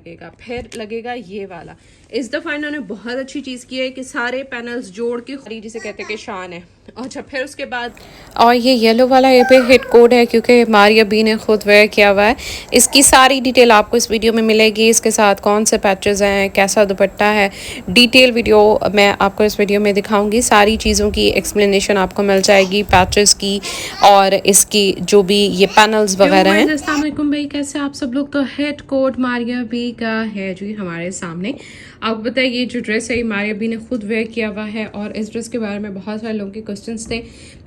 लगेगा, फिर लगेगा ये वाला। इस दफ़ा इन्होंने बहुत अच्छी चीज़ की है कि सारे पैनल्स जोड़ के जिसे कहते हैं कि शान है। अच्छा, फिर उसके बाद और ये येलो वाला ये पे हिट कोड है क्योंकि मारिया बी ने खुद वेयर किया हुआ है। इसकी सारी डिटेल आपको इस वीडियो में मिलेगी, इसके साथ कौन से पैचेस हैं, कैसा दुपट्टा है, डिटेल वीडियो मैं आपको इस वीडियो में दिखाऊंगी। सारी चीज़ों की एक्सप्लेनेशन आपको मिल जाएगी, पैचेस की और इसकी जो भी ये पैनल्स वगैरह हैं। अस्सलाम वालेकुम भाई, कैसे आप सब लोग। तो हेड कोड मारिया बी का है जी हमारे सामने। आपको पता है ये जो ड्रेस है ये मारिया बी ने खुद वेयर किया हुआ है और इस ड्रेस के बारे में बहुत सारे लोगों के क्वेश्चंस थे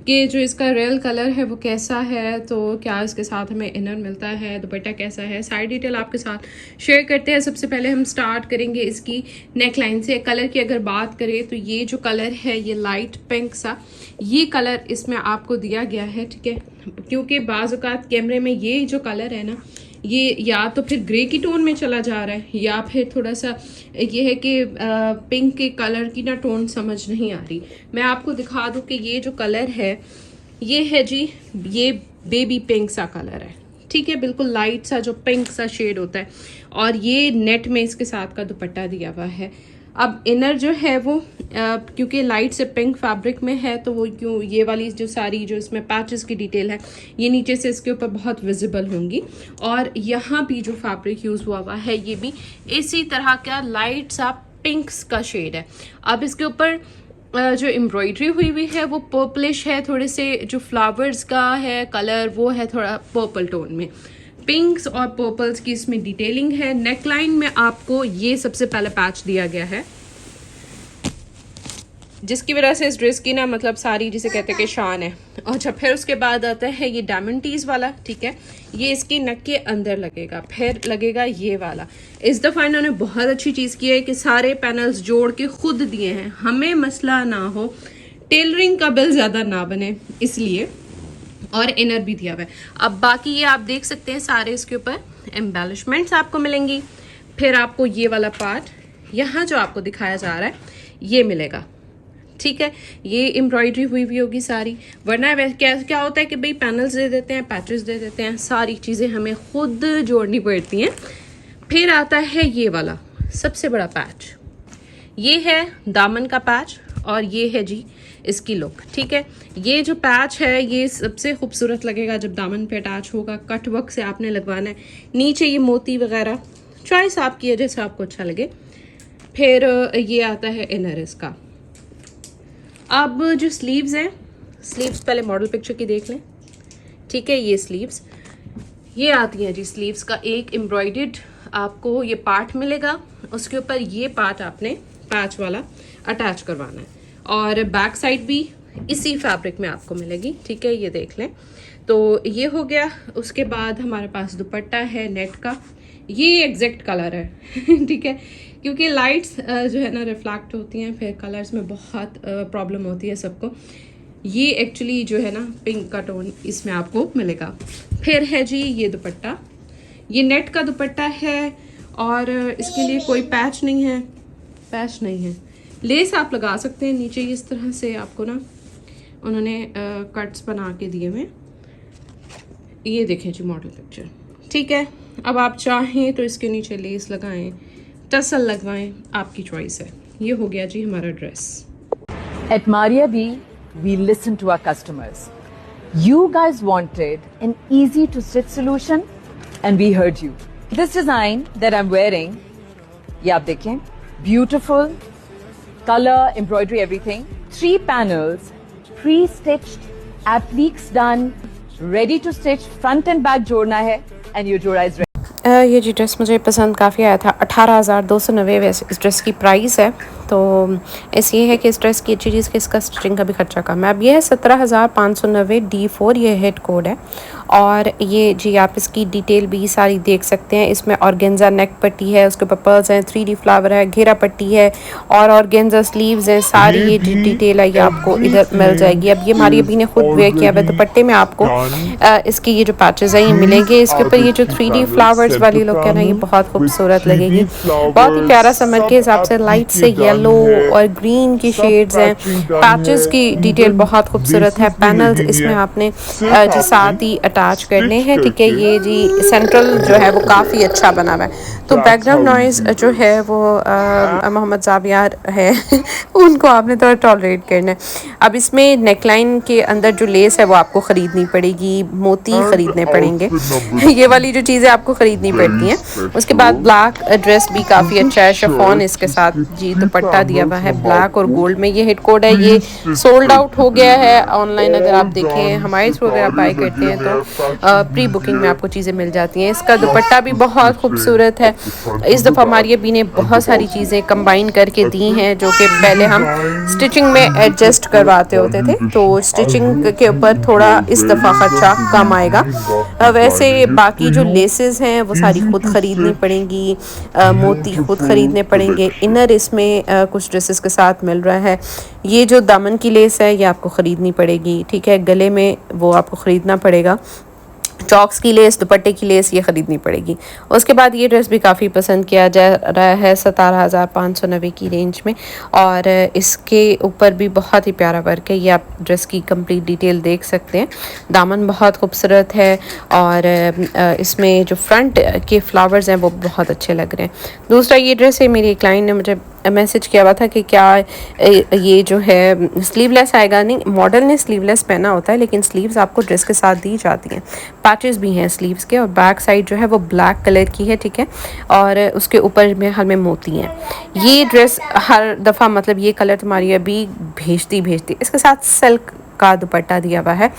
कि जो इसका रियल कलर है वो कैसा है, तो क्या इसके साथ हमें इनर मिलता है, दुपट्टा कैसा है, सारी डिटेल आपके साथ शेयर करते हैं। सबसे पहले हम स्टार्ट करेंगे इसकी नेक लाइन से। कलर की अगर बात करें तो ये जो कलर है ये लाइट पिंक सा ये कलर इसमें आपको दिया गया है, ठीक है, क्योंकि बाज़ औक़ात कैमरे में ये जो कलर है ना ये या तो फिर ग्रे की टोन में चला जा रहा है या फिर थोड़ा सा ये है कि पिंक के कलर की ना टोन समझ नहीं आ रही। मैं आपको दिखा दूं कि ये जो कलर है ये है जी, ये बेबी पिंक सा कलर है, ठीक है, बिल्कुल लाइट सा जो पिंक सा शेड होता है और ये नेट में इसके साथ का दुपट्टा दिया हुआ है। अब इनर जो है वो क्योंकि लाइट से पिंक फैब्रिक में है तो वो क्यों ये वाली जो सारी जो इसमें पैचेस की डिटेल है ये नीचे से इसके ऊपर बहुत विजिबल होंगी और यहाँ भी जो फैब्रिक यूज़ हुआ है ये भी इसी तरह का लाइट सा पिंक्स का शेड है। अब इसके ऊपर जो एम्ब्रॉयडरी हुई है वो पर्पलिश है, थोड़े से जो फ्लावर्स का है कलर वो है थोड़ा पर्पल टोन में, पिंक्स और पर्पल्स की इसमें डिटेलिंग है। नेकलाइन में आपको ये सबसे पहले पैच दिया गया है जिसकी वजह से इस ड्रेस की ना मतलब सारी जिसे कहते हैं कि शान है। अच्छा, फिर उसके बाद आता है ये डायमंड टीज वाला, ठीक है, ये इसकी नेक के अंदर लगेगा, फिर लगेगा ये वाला। इस दफ़ा इन्होंने बहुत अच्छी चीज़ की है कि सारे पैनल्स जोड़ के खुद दिए हैं, हमें मसला ना हो, टेलरिंग का बिल ज़्यादा ना बने इसलिए, और इनर भी दिया हुआ है। अब बाकी ये आप देख सकते हैं सारे इसके ऊपर एम्बेलिशमेंट्स आपको मिलेंगी। फिर आपको ये वाला पार्ट यहाँ जो आपको दिखाया जा रहा है ये मिलेगा, ठीक है, ये एम्ब्रॉयडरी हुई होगी सारी, वरना क्या होता है कि भाई पैनल्स दे देते हैं, पैचेस दे देते हैं, सारी चीज़ें हमें खुद जोड़नी पड़ती हैं। फिर आता है ये वाला सबसे बड़ा पैच, ये है दामन का पैच और ये है जी इसकी लुक, ठीक है। ये जो पैच है ये सबसे खूबसूरत लगेगा जब दामन पे अटैच होगा, कट वर्क से आपने लगवाना है, नीचे ये मोती वगैरह चॉइस आपकी है जैसे आपको अच्छा लगे। फिर ये आता है इनर इसका। अब जो स्लीव्स हैं, स्लीव्स पहले मॉडल पिक्चर की देख लें, ठीक है, ये स्लीव्स ये आती हैं जी, स्लीव्स का एक एम्ब्रॉयडर्ड आपको ये पार्ट मिलेगा, उसके ऊपर ये पार्ट आपने पैच वाला अटैच करवाना है और बैक साइड भी इसी फैब्रिक में आपको मिलेगी, ठीक है, ये देख लें। तो ये हो गया। उसके बाद हमारे पास दुपट्टा है नेट का, ये एग्जैक्ट कलर है ठीक है, क्योंकि लाइट्स जो है ना रिफ्लेक्ट होती हैं, फिर कलर्स में बहुत प्रॉब्लम होती है सबको। ये एक्चुअली जो है ना पिंक का टोन इसमें आपको मिलेगा। फिर है जी ये दुपट्टा, ये नेट का दुपट्टा है और इसके लिए कोई पैच नहीं है, लेस आप लगा सकते हैं नीचे इस तरह से, आपको ना उन्होंने कट्स बना के दिए हुए, ये देखें जी मॉडल पिक्चर, ठीक है। अब आप चाहें तो इसके नीचे लेस लगाएं, टसल लगवाएं, आपकी चॉइस है। ये हो गया जी हमारा dress. At Maria B, we listen to our customers. You guys wanted an easy to stitch solution and we heard you. This design that I'm wearing, ये आप देखें, beautiful, color, embroidery, everything. 3 panels, pre-stitched, appliques done, ready to stitch, front and back जोड़ना है and your जोड़ा is ready. ये जी dress मुझे पसंद काफ़ी आया था। 18,290 वैसे इस ड्रेस की प्राइस है, तो ऐसे ये है कि इस ड्रेस की अच्छी चीज़ कि इसका स्टिचिंग का भी खर्चा कम है। अब ये है 17,590 D4, ये हेड कोड है और ये जी आप इसकी डिटेल भी सारी देख सकते हैं। इसमें ऑर्गेन्जा नेक पट्टी है, उसके ऊपर पर्ल्स हैं, 3D फ्लावर है, घेरा पट्टी है और ऑर्गेन्जा स्लीव्स हैं, सारी ये डिटेल है ये आपको इधर मिल जाएगी। अब ये हमारी अभी ने खुद वेयर किया हुआ दुपट्टे में आपको इसकी ये जो पैचेस हैं ये मिलेंगे। इसके ऊपर ये जो 3D फ्लावर्स ड्रेस वाली लुक है ना, ये बहुत खूबसूरत लगेगी। बहुत ही प्यारा समर के हिसाब से लाइट से येलो और ग्रीन की शेड्स हैं। पैचेस की डिटेल बहुत खूबसूरत है। पैनल्स इसमें आपने जी साथ ही अटैच करने हैं, ठीक है। ये जी सेंट्रल जो है वो काफ़ी अच्छा बना हुआ है। तो बैकग्राउंड नॉइज़ जो है वो मोहम्मद जावियार है उनको आपने थोड़ा टॉलरेट करना है। अब इसमें नेकलाइन के अंदर जो लेस है वो आपको ख़रीदनी पड़ेगी, मोती ख़रीदने पड़ेंगे ये वाली जो चीज़ें आपको ख़रीदनी पड़ती हैं। उसके बाद ब्लैक ड्रेस भी काफ़ी अच्छा है, शिफॉन इसके साथ जी दुपट्टा दिया हुआ है ब्लैक और गोल्ड में। ये हिट कोड है, ये सोल्ड आउट हो गया है ऑनलाइन। अगर आप देखें हमारे थ्रू अगर आप बाई करते हैं तो प्री बुकिंग में आपको चीज़ें मिल जाती हैं। इसका दुपट्टा भी बहुत खूबसूरत है। इस दफ़ा मारिया बी ने बहुत सारी चीज़ें कंबाइन करके दी हैं जो कि पहले हम स्टिचिंग में एडजस्ट करवाते होते थे, तो स्टिचिंग के ऊपर थोड़ा इस दफ़ा खर्चा कम आएगा। वैसे बाकी जो लेसेस हैं वो सारी खुद ख़रीदनी पड़ेंगी, मोती खुद ख़रीदने पड़ेंगे। इनर इसमें कुछ ड्रेसेस के साथ मिल रहा है। ये जो दामन की लेस है ये आपको ख़रीदनी पड़ेगी, ठीक है। गले में वो आपको ख़रीदना पड़ेगा। चॉक्स की लेस, दुपट्टे की लेस ये ख़रीदनी पड़ेगी। उसके बाद ये ड्रेस भी काफ़ी पसंद किया जा रहा है 17,590 की रेंज में, और इसके ऊपर भी बहुत ही प्यारा वर्क है। ये आप ड्रेस की कंप्लीट डिटेल देख सकते हैं। दामन बहुत खूबसूरत है और इसमें जो फ्रंट के फ्लावर्स हैं वो बहुत अच्छे लग रहे हैं। दूसरा ये ड्रेस है, मेरी क्लाइंट ने मुझे मैसेज किया हुआ था कि क्या ये जो है स्लीवलेस आएगा। नहीं, मॉडल ने स्लीवलेस पहना होता है लेकिन स्लीव्स आपको ड्रेस के साथ दी जाती हैं। पैचेस भी हैं स्लीव्स के, और बैक साइड जो है वो ब्लैक कलर की है, ठीक है। और उसके ऊपर में हर में मोती हैं। ये ड्रेस हर दफ़ा मतलब ये कलर तुम्हारी अभी भेजती इसके साथ सिल्क का दुपट्टा दिया हुआ है।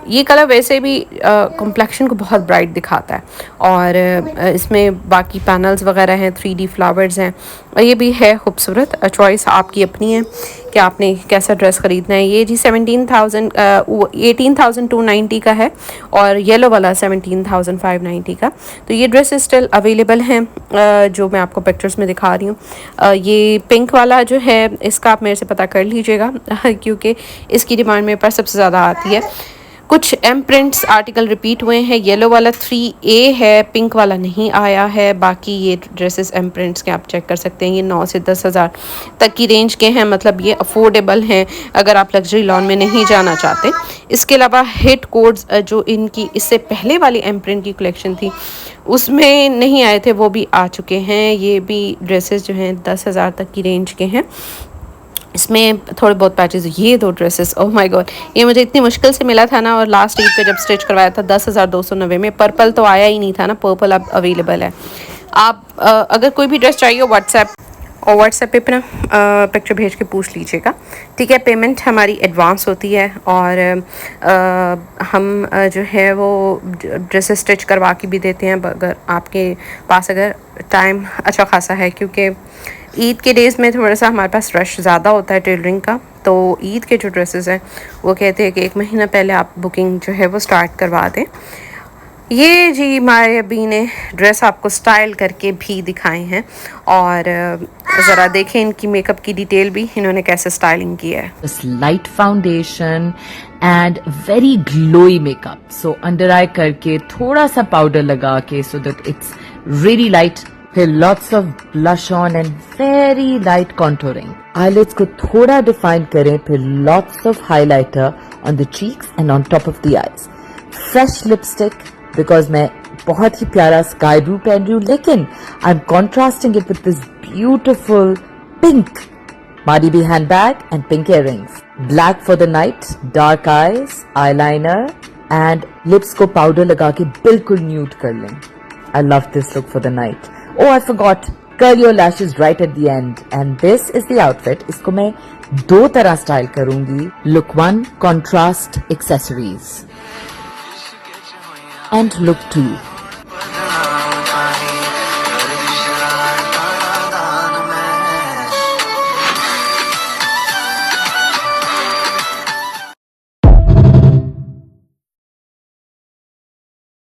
ये कलर वैसे भी कॉम्प्लेक्शन को बहुत ब्राइट दिखाता है, और इसमें बाकी पैनल्स वगैरह हैं, 3D फ्लावर्स हैं, और ये भी है खूबसूरत। चॉइस आपकी अपनी है कि आपने कैसा ड्रेस ख़रीदना है। ये जी 18,290 का है, और येलो वाला 17,590 का। तो ये ड्रेस स्टिल अवेलेबल हैं जो मैं आपको पिक्चर्स में दिखा रही हूँ। ये पिंक वाला जो है इसका आप मेरे से पता कर लीजिएगा क्योंकि इसकी डिमांड मेरे पास सबसे ज़्यादा आती है। कुछ एम प्रिंट्स आर्टिकल रिपीट हुए हैं। येलो वाला 3A है, पिंक वाला नहीं आया है। बाकी ये ड्रेसेस एम प्रिंट्स के आप चेक कर सकते हैं। ये 9 से 10 हज़ार तक की रेंज के हैं, मतलब ये अफोर्डेबल हैं अगर आप लग्जरी लॉन में नहीं जाना चाहते। इसके अलावा हिट कोड्स जो इनकी इससे पहले वाली एम प्रिंट की कलेक्शन थी उसमें नहीं आए थे, वो भी आ चुके हैं। ये भी ड्रेसेस जो हैं 10 हज़ार तक की रेंज के हैं। इसमें थोड़े बहुत पैचेस। ये 2 ड्रेसेस, ओह माय गॉड, ये मुझे इतनी मुश्किल से मिला था ना, और लास्ट ईद पे जब स्टिच करवाया था 10,290 में। पर्पल तो आया ही नहीं था ना, पर्पल अब अवेलेबल है। आप अगर कोई भी ड्रेस चाहिए व्हाट्सएप पे अपना पिक्चर भेज के पूछ लीजिएगा, ठीक है। पेमेंट हमारी एडवांस होती है, और हम जो है वो ड्रेसेस स्टिच करवा के भी देते हैं अगर आपके पास अगर टाइम अच्छा खासा है, क्योंकि ईद के डेज़ में थोड़ा सा हमारे पास रश ज़्यादा होता है टेलरिंग का। तो ईद के जो ड्रेसेस हैं वो कहते हैं कि 1 महीना पहले आप बुकिंग जो है वो स्टार्ट करवा दें। ये जी मारिया बी ने ड्रेस आपको स्टाइल करके भी दिखाए हैं, और ज़रा देखें इनकी मेकअप की डिटेल भी, इन्होंने कैसे स्टाइलिंग की है। This light foundation and very glowy makeup. So under eye करके थोड़ा सा powder लगा के so that it's really light. फिर lots of blush on and very light contouring. Eyelids को थोड़ा define करें, फिर lots of highlighter on the cheeks and on top of the eyes. Fresh lipstick because मैं बहुत ही प्यारा sky blue पहन रही हूँ, लेकिन I'm contrasting it with this beautiful pink Mari B handbag and pink earrings. Black for the night, dark eyes, eyeliner and lips को powder लगा के बिल्कुल nude कर लें. I love this look for the night. Oh, I forgot. Curl your lashes right at the end. And this is the outfit. इसको मैं 2 तरह style करूंगी. Look 1, contrast accessories. And look 2,